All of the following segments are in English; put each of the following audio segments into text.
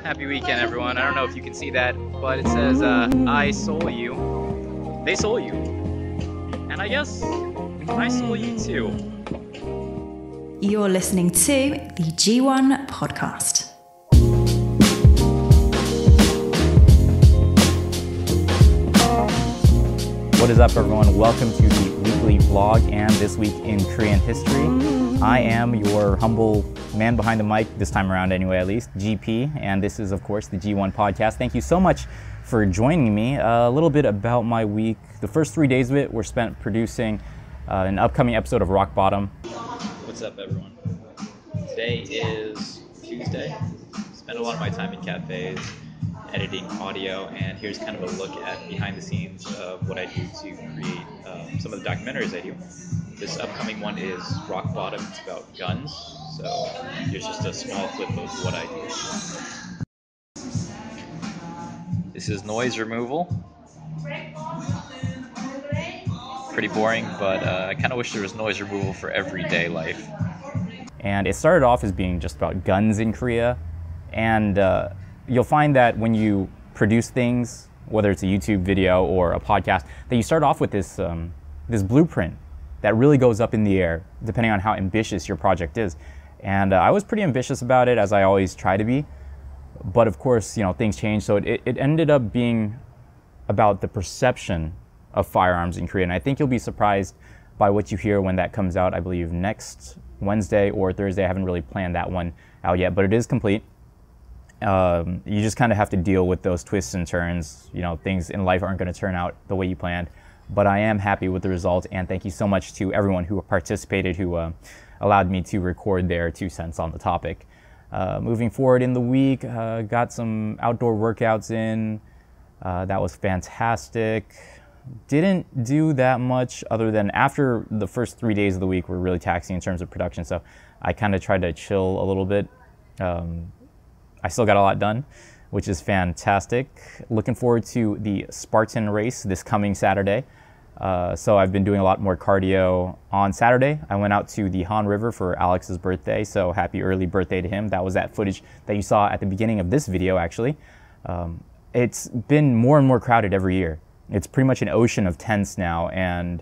Happy weekend, everyone. I don't know if you can see that, but it says, I soul you. They soul you. And I guess I soul you too. You're listening to the G1 podcast. What is up, everyone? Welcome to the weekly vlog and this week in Korean history. I am your humble man behind the mic, this time around anyway, at least, GP, and this is, of course, the G1 podcast. Thank you so much for joining me. A little bit about my week. The first 3 days of it were spent producing an upcoming episode of Rock Bottom. What's up, everyone? Today is Tuesday. Spent a lot of my time in cafes, editing audio, and here's kind of a look at behind the scenes of what I do to create some of the documentaries I do. This upcoming one is Rock Bottom. It's about guns, so here's just a small clip of what I do. This is noise removal. Pretty boring, but I kind of wish there was noise removal for everyday life. And it started off as being just about guns in Korea, and you'll find that when you produce things, whether it's a YouTube video or a podcast, that you start off with this this blueprint that really goes up in the air, depending on how ambitious your project is. And I was pretty ambitious about it, as I always try to be. But of course, you know, things change. So it ended up being about the perception of firearms in Korea. And I think you'll be surprised by what you hear when that comes out, I believe, next Wednesday or Thursday. I haven't really planned that one out yet, but it is complete. You just kind of have to deal with those twists and turns. You know, things in life aren't going to turn out the way you planned. But I am happy with the result, and thank you so much to everyone who participated, who allowed me to record their 2 cents on the topic. Moving forward in the week, got some outdoor workouts in. That was fantastic. Didn't do that much other than after the first 3 days of the week were really taxing in terms of production, so I kind of tried to chill a little bit. I still got a lot done, which is fantastic. Looking forward to the Spartan race this coming Saturday. So I've been doing a lot more cardio. On Saturday, I went out to the Han River for Alex's birthday, so happy early birthday to him. That was that footage that you saw at the beginning of this video, actually. It's been more and more crowded every year. It's pretty much an ocean of tents now, and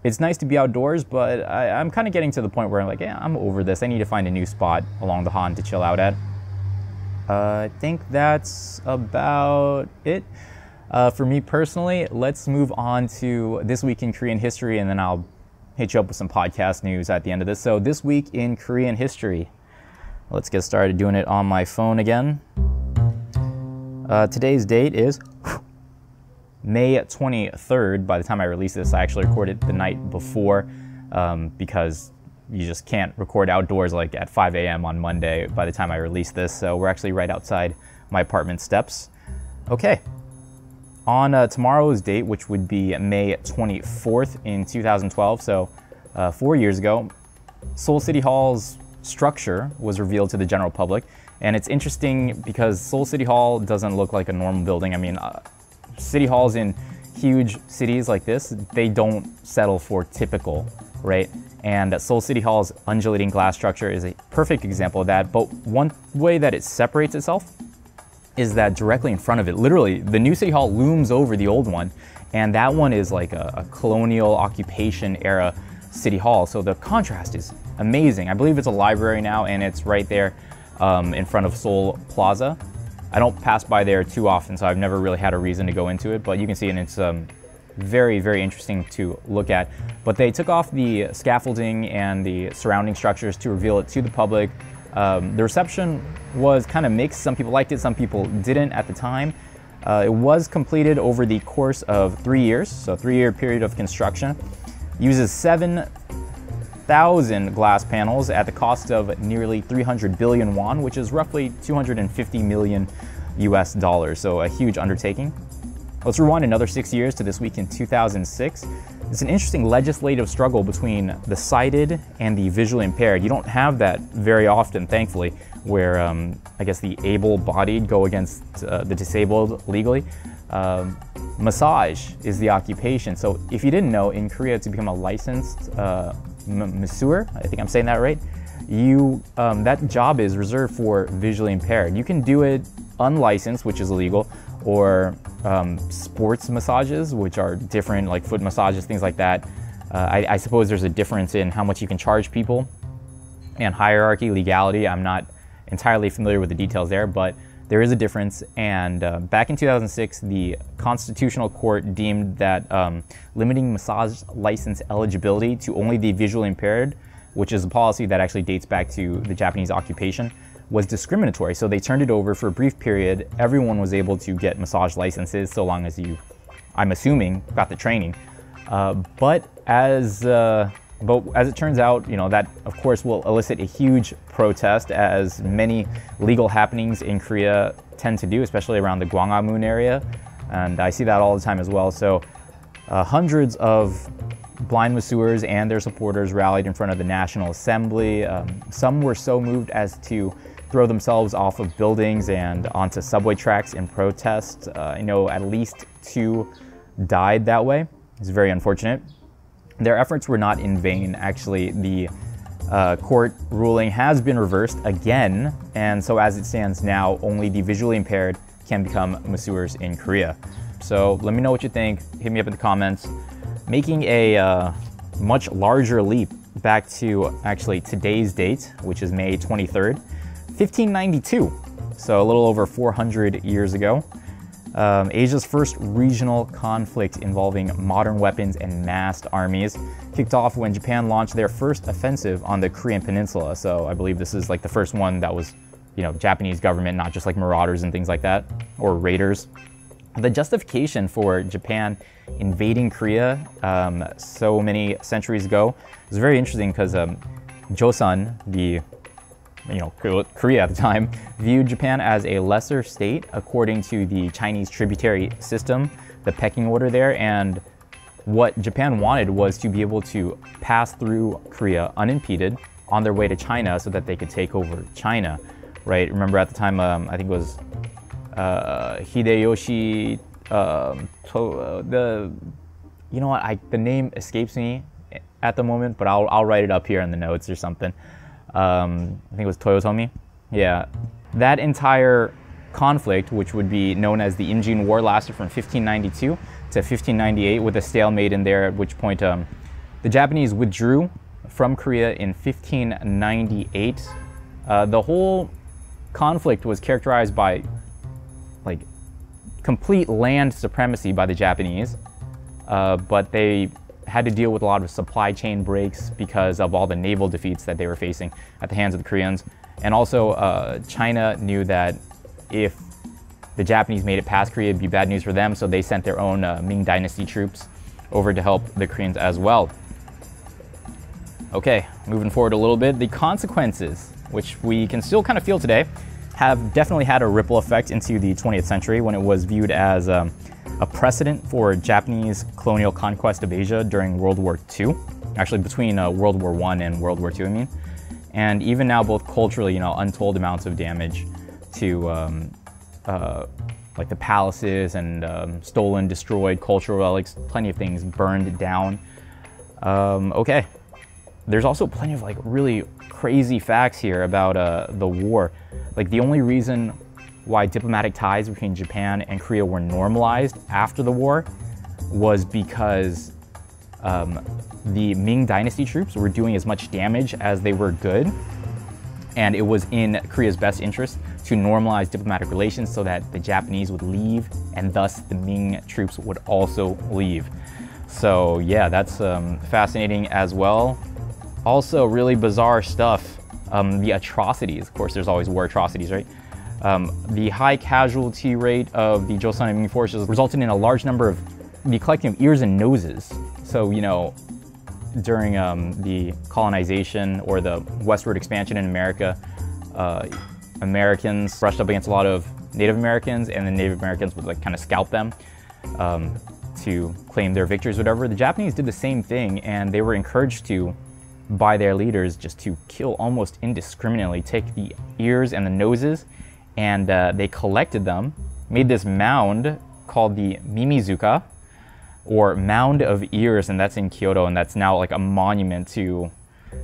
it's nice to be outdoors, but I'm kind of getting to the point where I'm like, yeah, I'm over this. I need to find a new spot along the Han to chill out at. I think that's about it. For me personally, let's move on to this week in Korean history, and then I'll hit you up with some podcast news at the end of this. So this week in Korean history, let's get started doing it on my phone again. Today's date is May 23rd. By the time I release this, I actually recorded the night before because you just can't record outdoors like at 5 a.m. on Monday by the time I release this. So we're actually right outside my apartment steps. Okay. On tomorrow's date, which would be May 24th in 2012, so 4 years ago, Seoul City Hall's structure was revealed to the general public. And it's interesting because Seoul City Hall doesn't look like a normal building. I mean, city halls in huge cities like this, they don't settle for typical, right? And Seoul City Hall's undulating glass structure is a perfect example of that. But one way that it separates itself is that directly in front of it, literally, the new City Hall looms over the old one. And that one is like a colonial occupation era City Hall. So the contrast is amazing. I believe it's a library now, and it's right there in front of Seoul Plaza. I don't pass by there too often, so I've never really had a reason to go into it, but you can see, and it's very, very interesting to look at. But they took off the scaffolding and the surrounding structures to reveal it to the public. The reception was kind of mixed. Some people liked it, some people didn't at the time. It was completed over the course of 3 years, so a 3-year period of construction. Uses 7,000 glass panels at the cost of nearly 300 billion won, which is roughly 250 million US dollars, so a huge undertaking. Let's rewind another 6 years to this week in 2006. It's an interesting legislative struggle between the sighted and the visually impaired. You don't have that very often, thankfully, where I guess the able-bodied go against the disabled legally. Massage is the occupation. So if you didn't know, in Korea, to become a licensed masseur, I think I'm saying that right, that job is reserved for visually impaired. You can do it unlicensed, which is illegal, or sports massages, which are different, like foot massages, things like that. I suppose there's a difference in how much you can charge people and hierarchy, legality. I'm not entirely familiar with the details there, but there is a difference. And back in 2006, the Constitutional Court deemed that limiting massage license eligibility to only the visually impaired, which is a policy that actually dates back to the Japanese occupation, was discriminatory. So they turned it over for a brief period. Everyone was able to get massage licenses so long as you, I'm assuming, got the training. But as it turns out, that of course will elicit a huge protest, as many legal happenings in Korea tend to do, especially around the Gwanghwamun area. And I see that all the time as well. So hundreds of blind masseurs and their supporters rallied in front of the National Assembly. Some were so moved as to throw themselves off of buildings and onto subway tracks in protest. I know at least 2 died that way. It's very unfortunate. Their efforts were not in vain. Actually, the court ruling has been reversed again, and so as it stands now, only the visually impaired can become masseurs in Korea. So let me know what you think. Hit me up in the comments. Making a much larger leap back to actually today's date, which is May 23rd, 1592. So a little over 400 years ago. Asia's first regional conflict involving modern weapons and massed armies kicked off when Japan launched their first offensive on the Korean peninsula. So I believe this is like the first one that was, Japanese government, not just like marauders and things like that, or raiders. The justification for Japan invading Korea so many centuries ago is very interesting because Joseon, Korea at the time, viewed Japan as a lesser state according to the Chinese tributary system, the pecking order there, and what Japan wanted was to be able to pass through Korea unimpeded on their way to China so that they could take over China, right? Remember at the time, I think it was Hideyoshi, the name escapes me at the moment, but I'll write it up here in the notes or something. I think it was Toyotomi. Yeah, that entire conflict, which would be known as the Imjin War, lasted from 1592 to 1598 with a stalemate in there, at which point the Japanese withdrew from Korea in 1598. The whole conflict was characterized by complete land supremacy by the Japanese, but they had to deal with a lot of supply chain breaks because of all the naval defeats that they were facing at the hands of the Koreans. And also China knew that if the Japanese made it past Korea, it'd be bad news for them, so they sent their own Ming Dynasty troops over to help the Koreans as well. Okay, moving forward a little bit, the consequences, which we can still kind of feel today, have definitely had a ripple effect into the 20th century when it was viewed as a precedent for Japanese colonial conquest of Asia during World War II, actually between World War I and World War II, I mean. And even now, both culturally, untold amounts of damage to like the palaces and stolen, destroyed cultural relics, plenty of things burned down. Okay, there's also plenty of really crazy facts here about the war. The only reason why diplomatic ties between Japan and Korea were normalized after the war was because the Ming Dynasty troops were doing as much damage as they were good, and it was in Korea's best interest to normalize diplomatic relations so that the Japanese would leave and thus the Ming troops would also leave. So yeah, that's fascinating as well. Also really bizarre stuff, the atrocities. Of course, there's always war atrocities, right? The high casualty rate of the Joseon and Ming forces resulted in a large number of the collecting of ears and noses. So, during the colonization or the westward expansion in America, Americans brushed up against a lot of Native Americans, and the Native Americans would kind of scalp them to claim their victories, whatever. The Japanese did the same thing, and they were encouraged to by their leaders just to kill almost indiscriminately, take the ears and the noses, and they collected them, made this mound called the Mimizuka, or Mound of Ears, and that's in Kyoto, and that's now a monument to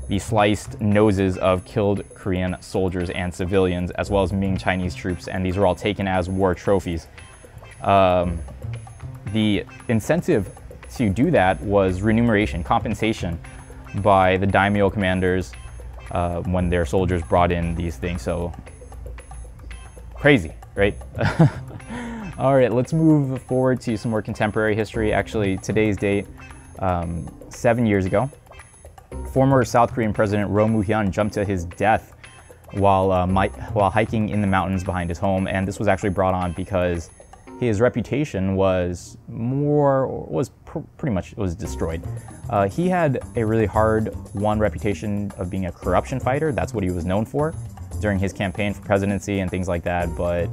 the sliced noses of killed Korean soldiers and civilians, as well as Ming Chinese troops, and these were all taken as war trophies. The incentive to do that was remuneration, compensation by the daimyo commanders when their soldiers brought in these things. So crazy, right? All right, let's move forward to some more contemporary history. Actually, today's date, 7 years ago, former South Korean President Moo-Hyun jumped to his death while hiking in the mountains behind his home, and this was actually brought on because his reputation was pretty much destroyed. He had a really hard-won reputation of being a corruption fighter. That's what he was known for during his campaign for presidency and things like that. But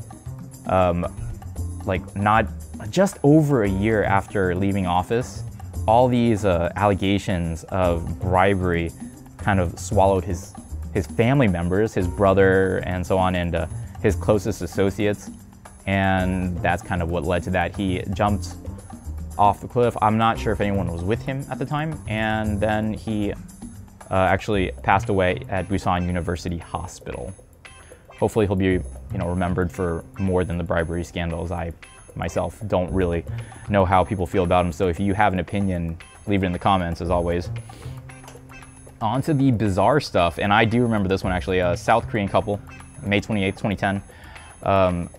not just over a year after leaving office, all these allegations of bribery kind of swallowed his family members, his brother, and so on, and his closest associates. And that's kind of what led to that. He jumped off the cliff. I'm not sure if anyone was with him at the time. And then he actually passed away at Busan University Hospital. Hopefully he'll be, remembered for more than the bribery scandals. I myself don't really know how people feel about him. So if you have an opinion, leave it in the comments as always. On to the bizarre stuff. And I do remember this one actually. A South Korean couple, May 28th, 2010.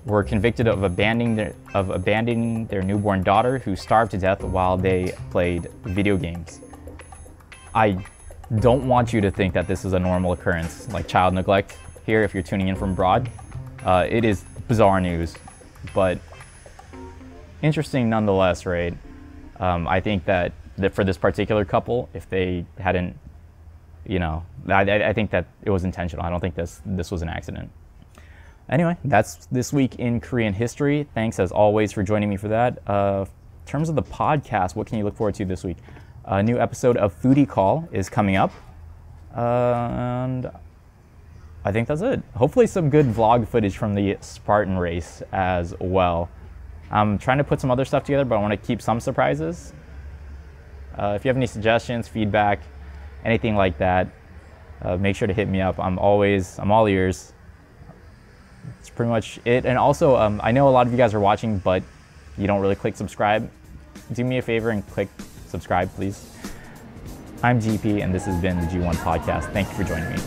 Were convicted of abandoning their newborn daughter who starved to death while they played video games. I don't want you to think that this is a normal occurrence, like child neglect here if you're tuning in from abroad. It is bizarre news, but interesting nonetheless, right? I think that for this particular couple, if they hadn't, I think that it was intentional. I don't think this was an accident. Anyway, that's this week in Korean history. Thanks as always for joining me for that. In terms of the podcast, what can you look forward to this week? A new episode of Foodie Call is coming up. And I think that's it. Hopefully some good vlog footage from the Spartan race as well. I'm trying to put some other stuff together, but I want to keep some surprises. If you have any suggestions, feedback, anything like that, make sure to hit me up. I'm all ears. That's pretty much it. And also, I know a lot of you guys are watching, but you don't really click subscribe. Do me a favor and click subscribe, please. I'm GP, and this has been the G1 Podcast. Thank you for joining me.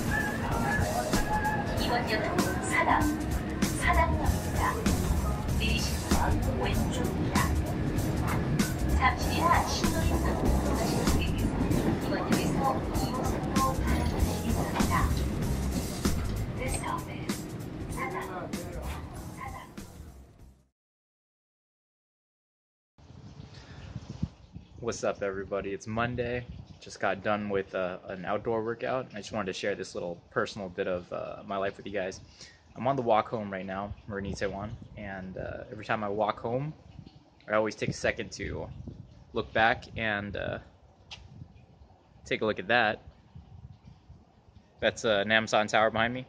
What's up, everybody? It's Monday. Just got done with an outdoor workout. I just wanted to share this little personal bit of my life with you guys. I'm on the walk home right now. We're in Itaewon, and every time I walk home, I always take a second to look back and take a look at that. That's Namsan Tower behind me.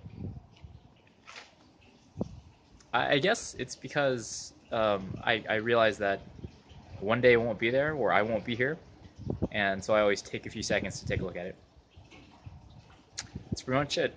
I guess it's because I realize that one day it won't be there, or I won't be here, and so I always take a few seconds to take a look at it. That's pretty much it.